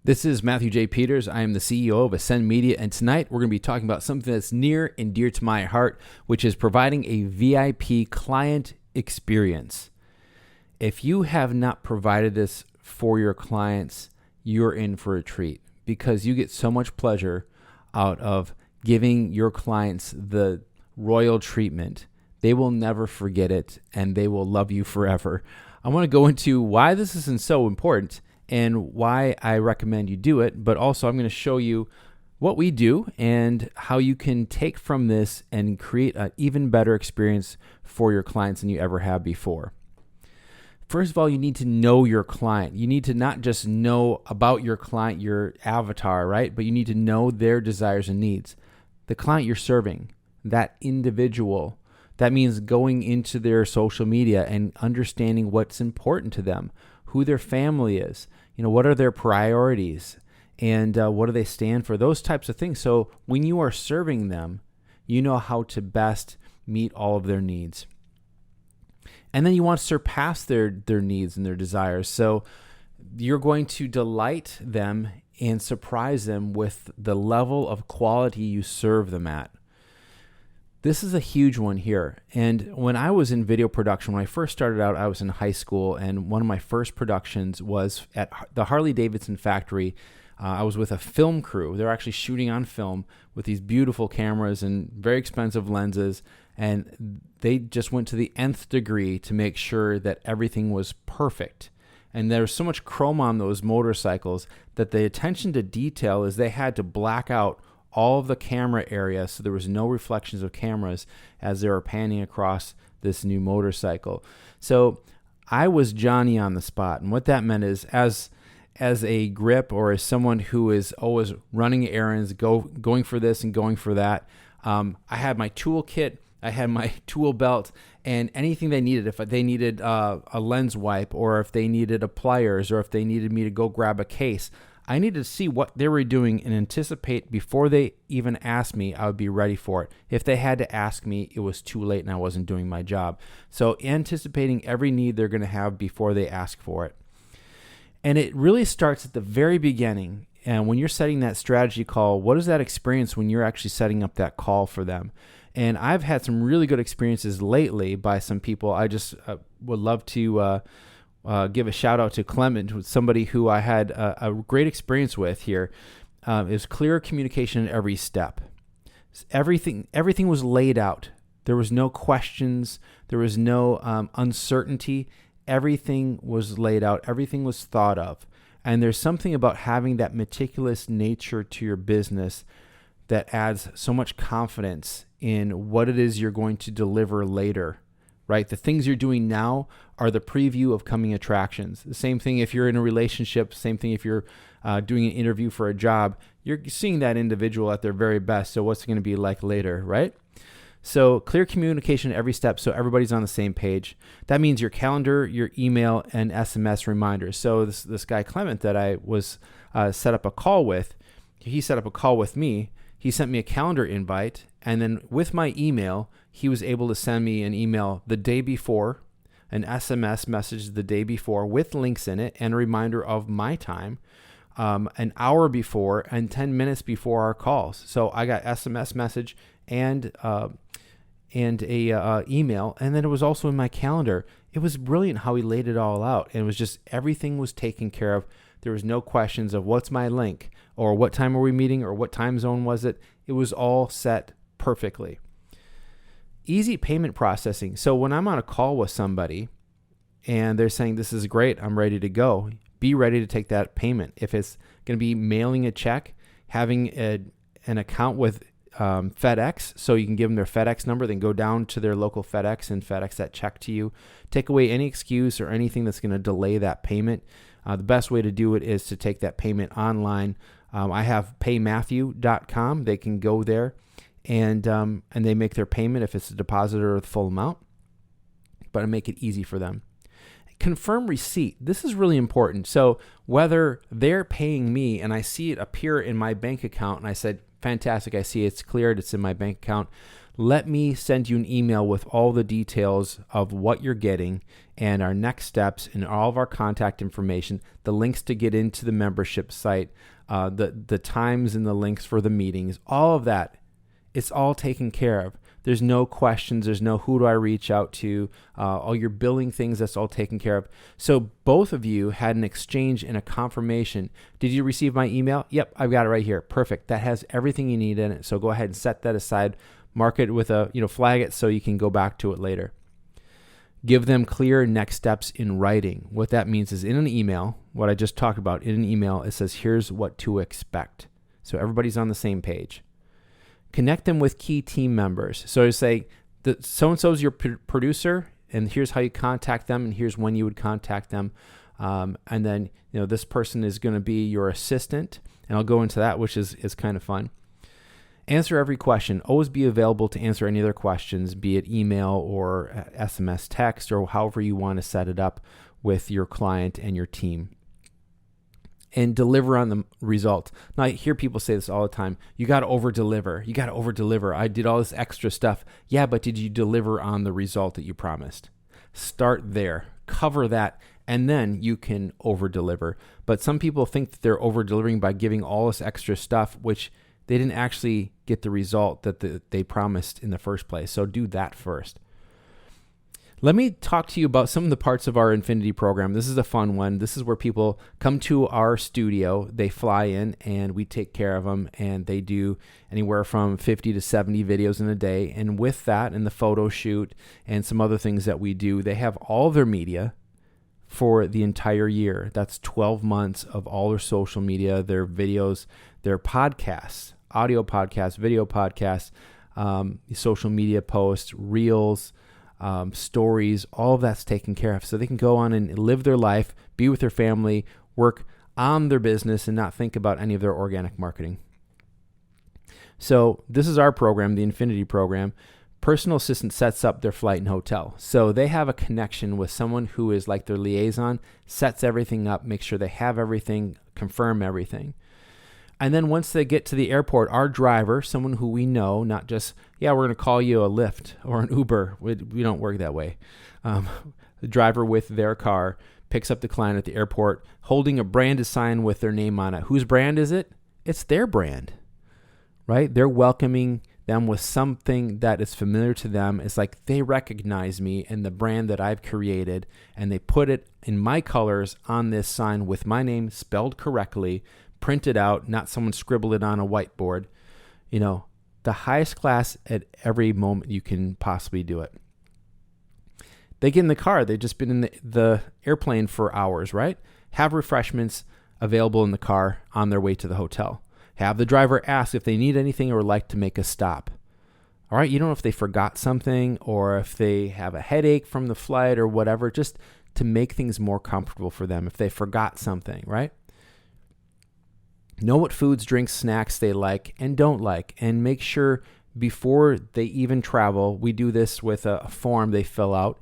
This is Matthew J. Peters. I am the CEO of Asynd Media, and tonight we're going to be talking about something that's near and dear to my heart, which is providing a VIP client experience. If you have not provided this for your clients, you're in for a treat because you get so much pleasure out of giving your clients the royal treatment. They will never forget it, and they will love you forever. I want to go into why this isn't so important and why I recommend you do it, but also I'm going to show you what we do and how you can take from this and create an even better experience for your clients than you ever have before. First of all, you need to know your client. You need to not just know about your client, your avatar, right? But you need to know their desires and needs. The client you're serving, that individual, that means going into their social media and understanding what's important to them, who their family is, what are their priorities, and what do they stand for, those types of things. So when you are serving them, you know how to best meet all of their needs. And then you want to surpass their needs and their desires. So you're going to delight them and surprise them with the level of quality you serve them at. This is a huge one here. And when I was in video production, when I first started out, I was in high school, and one of my first productions was at the Harley-Davidson factory. I was with a film crew. They're actually shooting on film with these beautiful cameras and very expensive lenses, and they just went to the nth degree to make sure that everything was perfect. And there was so much chrome on those motorcycles that the attention to detail is they had to black out all of the camera area so there was no reflections of cameras as they were panning across this new motorcycle. So I was Johnny on the spot, and what that meant is as a grip or as someone who is always running errands, going for this and going for that, I had my toolkit, I had my tool belt, and anything they needed. If they needed a lens wipe, or if they needed a pliers, or if they needed me to go grab a case, I needed to see what they were doing and anticipate before they even asked me. I would be ready for it. If they had to ask me, it was too late and I wasn't doing my job. So anticipating every need they're going to have before they ask for it. And it really starts at the very beginning. And when you're setting that strategy call, what is that experience when you're actually setting up that call for them? And I've had some really good experiences lately by some people. I just would love to give a shout out to Clement, somebody who I had a great experience with here. It was clear communication at every step. Everything was laid out. There was no questions. There was no uncertainty. Everything was laid out. Everything was thought of. And there's something about having that meticulous nature to your business that adds so much confidence in what it is you're going to deliver later. Right? The things you're doing now are the preview of coming attractions. The same thing if you're in a relationship, same thing if you're doing an interview for a job, you're seeing that individual at their very best. So what's it going to be like later, right? So clear communication at every step so everybody's on the same page. That means your calendar, your email, and SMS reminders. So this guy Clement that I was set up a call with, he set up a call with me. He sent me a calendar invite, and then with my email, he was able to send me an email the day before, an SMS message the day before with links in it and a reminder of my time, an hour before and 10 minutes before our calls. So I got SMS message and a email, and then it was also in my calendar. It was brilliant how he laid it all out, and it was just everything was taken care of. There was no questions of what's my link or what time are we meeting or what time zone was it. It was all set perfectly. Easy payment processing. So when I'm on a call with somebody and they're saying, this is great, I'm ready to go, be ready to take that payment. If it's going to be mailing a check, having an account with FedEx, so you can give them their FedEx number, then go down to their local FedEx and FedEx that check to you. Take away any excuse or anything that's going to delay that payment. The best way to do it is to take that payment online. I have paymatthew.com. They can go there and they make their payment if it's a deposit or the full amount, but I make it easy for them. Confirm receipt. This is really important. So whether they're paying me and I see it appear in my bank account and I said, fantastic, I see it's cleared, it's in my bank account, let me send you an email with all the details of what you're getting and our next steps and all of our contact information, the links to get into the membership site, the times and the links for the meetings, all of that, it's all taken care of. There's no questions. There's no who do I reach out to, all your billing things, that's all taken care of. So both of you had an exchange and a confirmation. Did you receive my email? Yep, I've got it right here. Perfect. That has everything you need in it. So go ahead and set that aside. Mark it with flag it so you can go back to it later. Give them clear next steps in writing. What that means is in an email, what I just talked about, in an email, it says, here's what to expect. So everybody's on the same page. Connect them with key team members. So you say, so-and-so is your producer, and here's how you contact them, and here's when you would contact them. And then, this person is going to be your assistant, and I'll go into that, which is kind of fun. Answer every question. Always be available to answer any other questions, be it email or SMS text or however you want to set it up with your client and your team. And deliver on the result. Now, I hear people say this all the time. You got to over-deliver. You got to over-deliver. I did all this extra stuff. Yeah, but did you deliver on the result that you promised? Start there. Cover that, and then you can over-deliver. But some people think that they're over-delivering by giving all this extra stuff, which they didn't actually get the result that they promised in the first place. So do that first. Let me talk to you about some of the parts of our Infinity program. This is a fun one. This is where people come to our studio, they fly in, and we take care of them, and they do anywhere from 50 to 70 videos in a day. And with that and the photo shoot and some other things that we do, they have all their media for the entire year. That's 12 months of all their social media, their videos, their podcasts, audio podcasts, video podcasts, social media posts, reels, stories, all of that's taken care of. So they can go on and live their life, be with their family, work on their business, and not think about any of their organic marketing. So this is our program, the Infinity program. Personal assistant sets up their flight and hotel. So they have a connection with someone who is like their liaison, sets everything up, makes sure they have everything, confirm everything. And then once they get to the airport, our driver, someone who we know, not just, we're going to call you a Lyft or an Uber. We don't work that way. The driver with their car picks up the client at the airport, holding a branded sign with their name on it. Whose brand is it? It's their brand, right? They're welcoming them with something that is familiar to them. It's like they recognize me and the brand that I've created, and they put it in my colors on this sign with my name spelled correctly, printed out, not someone scribbled it on a whiteboard. The highest class at every moment you can possibly do it. They get in the car. They've just been in the airplane for hours, right? Have refreshments available in the car on their way to the hotel. Have the driver ask if they need anything or like to make a stop. All right, you don't know if they forgot something or if they have a headache from the flight or whatever, just to make things more comfortable for them if they forgot something, right? Know what foods, drinks, snacks they like and don't like, and make sure before they even travel, we do this with a form they fill out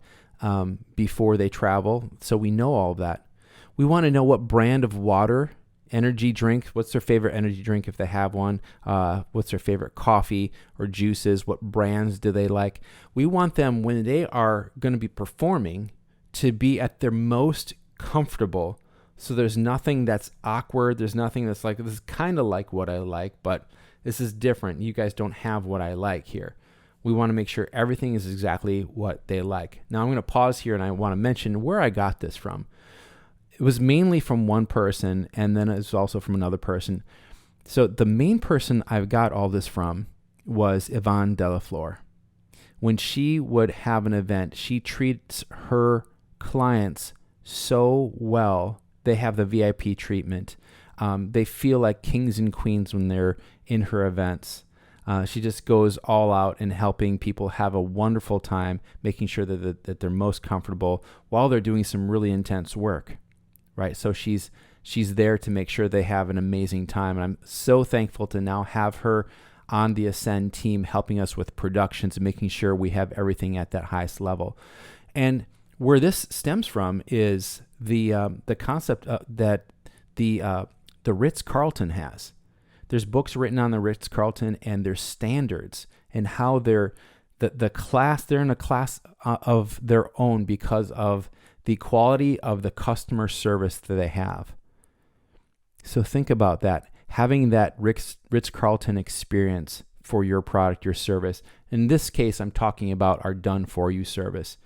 before they travel, so we know all of that. We want to know what brand of water, energy drink, what's their favorite energy drink if they have one, what's their favorite coffee or juices, what brands do they like. We want them, when they are going to be performing, to be at their most comfortable. So there's nothing that's awkward. There's nothing that's like, this is kind of like what I like, but this is different. You guys don't have what I like here. We want to make sure everything is exactly what they like. Now I'm going to pause here and I want to mention where I got this from. It was mainly from one person, and then it was also from another person. So the main person I've got all this from was Ivonne Delaflor. When she would have an event, she treats her clients so well. They have the VIP treatment. They feel like kings and queens when they're in her events. She just goes all out in helping people have a wonderful time, making sure that they're most comfortable while they're doing some really intense work, right? So she's there to make sure they have an amazing time. And I'm so thankful to now have her on the Asynd team helping us with productions and making sure we have everything at that highest level. And where this stems from is the concept that the Ritz Carlton has. There's books written on the Ritz Carlton and their standards and how they're the class, they're in a class of their own because of the quality of the customer service that they have. So think about that, having that Ritz Carlton experience for your product, your service. In this case, I'm talking about our done for you service.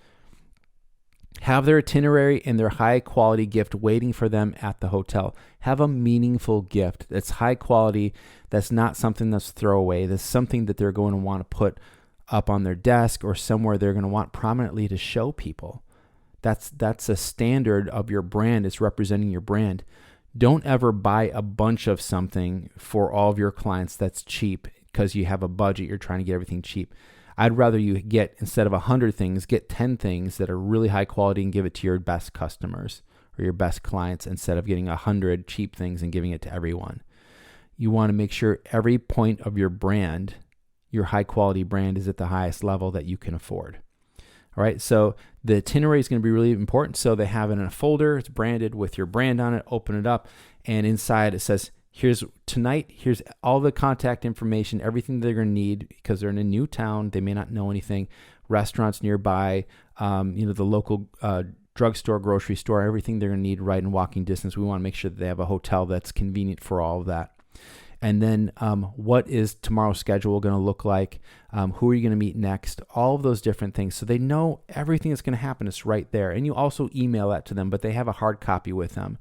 Have their itinerary and their high quality gift waiting for them at the hotel. Have a meaningful gift that's high quality, that's not something that's throwaway, that's something that they're going to want to put up on their desk or somewhere they're going to want prominently to show people. That's a standard of your brand. It's representing your brand. Don't ever buy a bunch of something for all of your clients that's cheap because you have a budget, you're trying to get everything cheap. I'd rather you get, instead of 100 things, get 10 things that are really high quality and give it to your best customers or your best clients instead of getting 100 cheap things and giving it to everyone. You want to make sure every point of your brand, your high quality brand, is at the highest level that you can afford. All right, so the itinerary is going to be really important. So they have it in a folder, it's branded with your brand on it, open it up, and inside it says, here's all the contact information, everything they're going to need because they're in a new town. They may not know anything. Restaurants nearby, the local drugstore, grocery store, everything they're going to need right in walking distance. We want to make sure that they have a hotel that's convenient for all of that. And then what is tomorrow's schedule going to look like? Who are you going to meet next? All of those different things. So they know everything that's going to happen is right there. And you also email that to them, but they have a hard copy with them.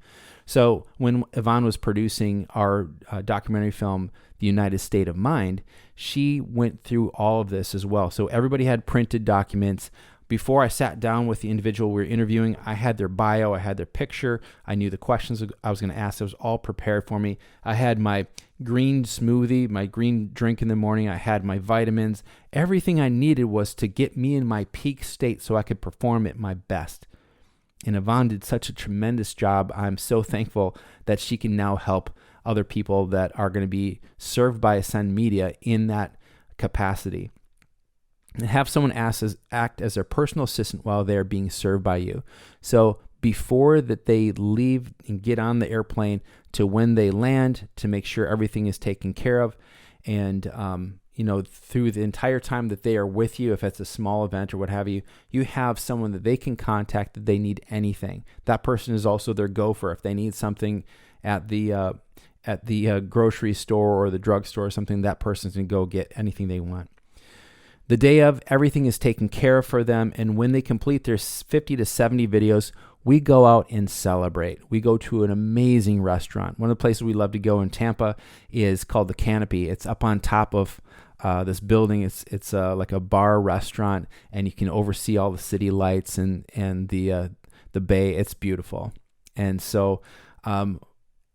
So when Ivonne was producing our documentary film, The United State of Mind, she went through all of this as well. So everybody had printed documents. Before I sat down with the individual we were interviewing, I had their bio, I had their picture, I knew the questions I was going to ask. It was all prepared for me. I had my green smoothie, my green drink in the morning. I had my vitamins. Everything I needed was to get me in my peak state so I could perform at my best. And Ivonne did such a tremendous job. I'm so thankful that she can now help other people that are going to be served by Asynd Media in that capacity. And have someone act as their personal assistant while they're being served by you. So before that they leave and get on the airplane to when they land, to make sure everything is taken care of. And, through the entire time that they are with you, if it's a small event or what have you, you have someone that they can contact if they need anything. That person is also their gopher. If they need something at the grocery store or the drugstore or something, that person's going to go get anything they want. The day of, everything is taken care of for them, and when they complete their 50 to 70 videos, we go out and celebrate. We go to an amazing restaurant. One of the places we love to go in Tampa is called The Canopy. It's up on top of this building. It's like a bar restaurant, and you can oversee all the city lights and the bay. It's beautiful. And so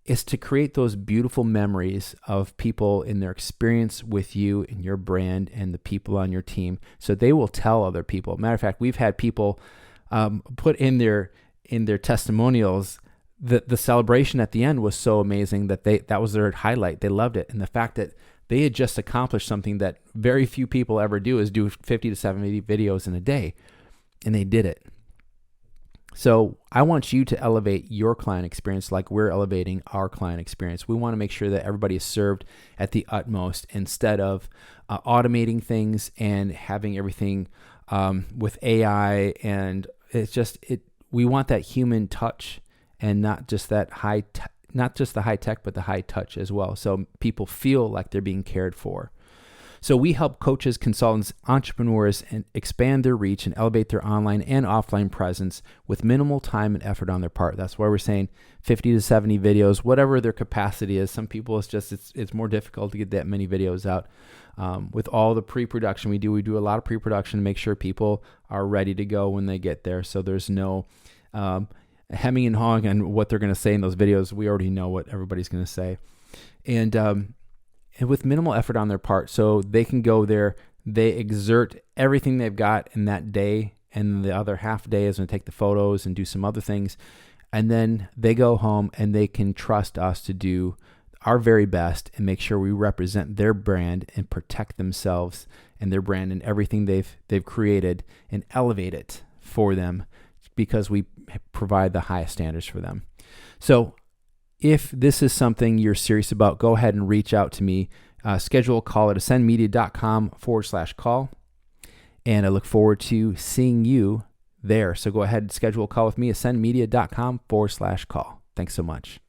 is to create those beautiful memories of people in their experience with you and your brand and the people on your team, so they will tell other people. Matter of fact, we've had people put in their testimonials that the celebration at the end was so amazing that was their highlight. They loved it. And the fact that they had just accomplished something that very few people ever do, is do 50 to 70 videos in a day, and they did it. So I want you to elevate your client experience like we're elevating our client experience. We want to make sure that everybody is served at the utmost, instead of automating things and having everything with AI. And we want that human touch, and not just that not just the high tech, but the high touch as well. So people feel like they're being cared for. So we help coaches, consultants, entrepreneurs, and expand their reach and elevate their online and offline presence with minimal time and effort on their part. That's why we're saying 50 to 70 videos, whatever their capacity is. Some people, it's more difficult to get that many videos out. With all the pre-production we do a lot of pre-production to make sure people are ready to go when they get there. So there's no hemming and hawing on what they're going to say in those videos. We already know what everybody's going to say. And with minimal effort on their part, so they can go there, they exert everything they've got in that day, and the other half day is going to take the photos and do some other things, and then they go home and they can trust us to do our very best and make sure we represent their brand and protect themselves and their brand and everything they've created, and elevate it for them, because we provide the highest standards for them. So if this is something you're serious about, go ahead and reach out to me. Schedule a call at asyndmedia.com/call. And I look forward to seeing you there. So go ahead and schedule a call with me, asyndmedia.com/call. Thanks so much.